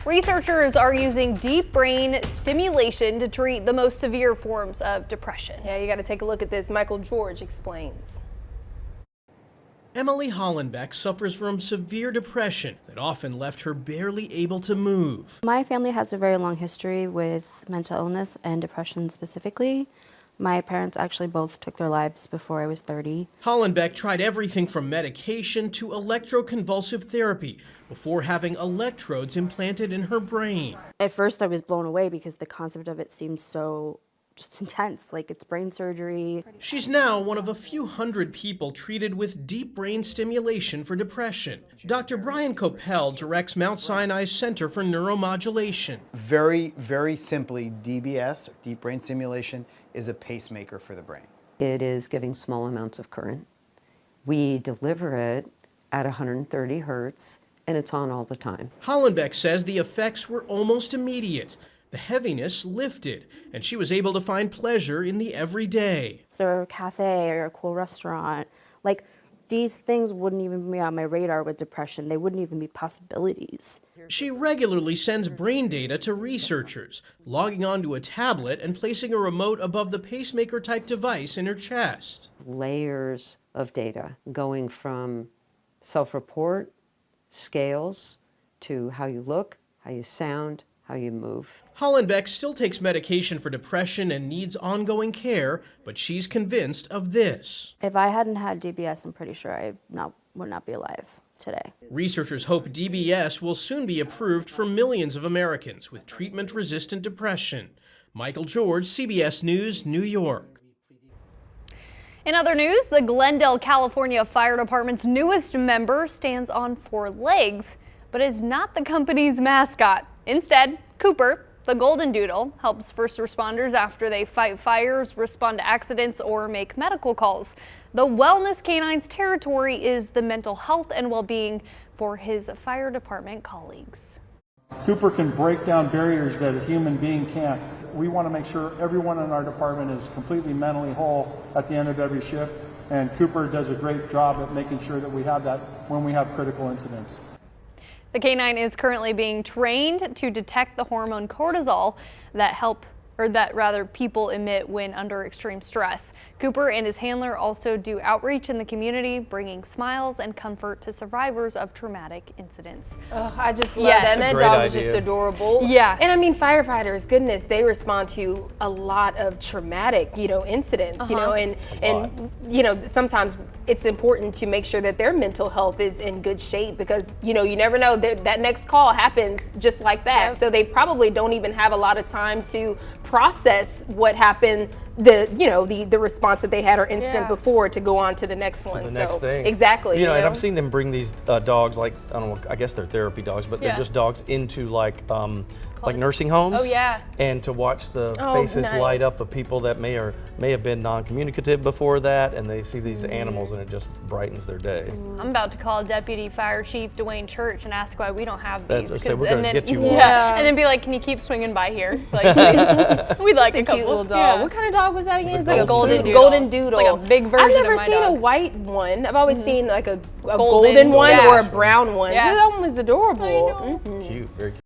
Researchers are using deep brain stimulation to treat the most severe forms of depression. Yeah, you got to take a look at this. Michael George explains. Emily Hollenbeck suffers from severe depression that often left her barely able to move. My family has a very long history with mental illness and depression specifically. My parents actually both took their lives before I was 30. Hollenbeck tried everything from medication to electroconvulsive therapy before having electrodes implanted in her brain. At first I was blown away because the concept of it seemed so just intense, like it's brain surgery. She's now one of a few hundred people treated with deep brain stimulation for depression. Dr. Brian Coppell directs Mount Sinai's Center for Neuromodulation. Very, very simply, DBS, deep brain stimulation, is a pacemaker for the brain. It is giving small amounts of current. We deliver it at 130 hertz, and it's on all the time. Hollenbeck says the effects were almost immediate. The heaviness lifted, and she was able to find pleasure in the everyday. Is there a cafe or a cool restaurant? Like, these things wouldn't even be on my radar with depression. They wouldn't even be possibilities. She regularly sends brain data to researchers, logging onto a tablet and placing a remote above the pacemaker-type device in her chest. Layers of data going from self-report, scales, to how you look, how you sound, how you move. Hollenbeck still takes medication for depression and needs ongoing care, but she's convinced of this. If I hadn't had DBS, I'm pretty sure I would not be alive today. Researchers hope DBS will soon be approved for millions of Americans with treatment-resistant depression. Michael George, CBS News, New York. In other news, the Glendale, California Fire Department's newest member stands on 4 legs, but is not the company's mascot. Instead, Cooper, the golden doodle, helps first responders after they fight fires, respond to accidents, or make medical calls. The Wellness Canine's territory is the mental health and well-being for his fire department colleagues. Cooper can break down barriers that a human being can't. We want to make sure everyone in our department is completely mentally whole at the end of every shift, and Cooper does a great job at making sure that we have that when we have critical incidents. The canine is currently being trained to detect the hormone cortisol that people emit when under extreme stress. Cooper and his handler also do outreach in the community, bringing smiles and comfort to survivors of traumatic incidents. Oh, I just love that. And that dog is just adorable. Yeah. And I mean, firefighters, goodness, they respond to a lot of traumatic, incidents, and sometimes it's important to make sure that their mental health is in good shape because, you never know that next call happens just like that. Yep. So they probably don't even have a lot of time to process what happened, the response that they had or incident before to go on to the next one. The next thing. Exactly. And I've seen them bring these dogs, like, I don't know, I guess they're therapy dogs, but they're just dogs into like nursing homes. Oh yeah. And to watch the faces light up of people that may have been non-communicative before that, and they see these animals and it just brightens their day. I'm about to call Deputy Fire Chief Dwayne Church and ask why we don't have these. We're gonna get you one. Yeah, and then be like, can you keep swinging by here? Like, please. We'd like a couple. Cute little dog. Yeah. What kind of dog was that again? It's like a golden doodle. Golden doodle. It's like a big version I've never of my seen dog. a white one. I've always seen like a golden one or a brown one. Yeah. That one was adorable. I know. Cute, very cute.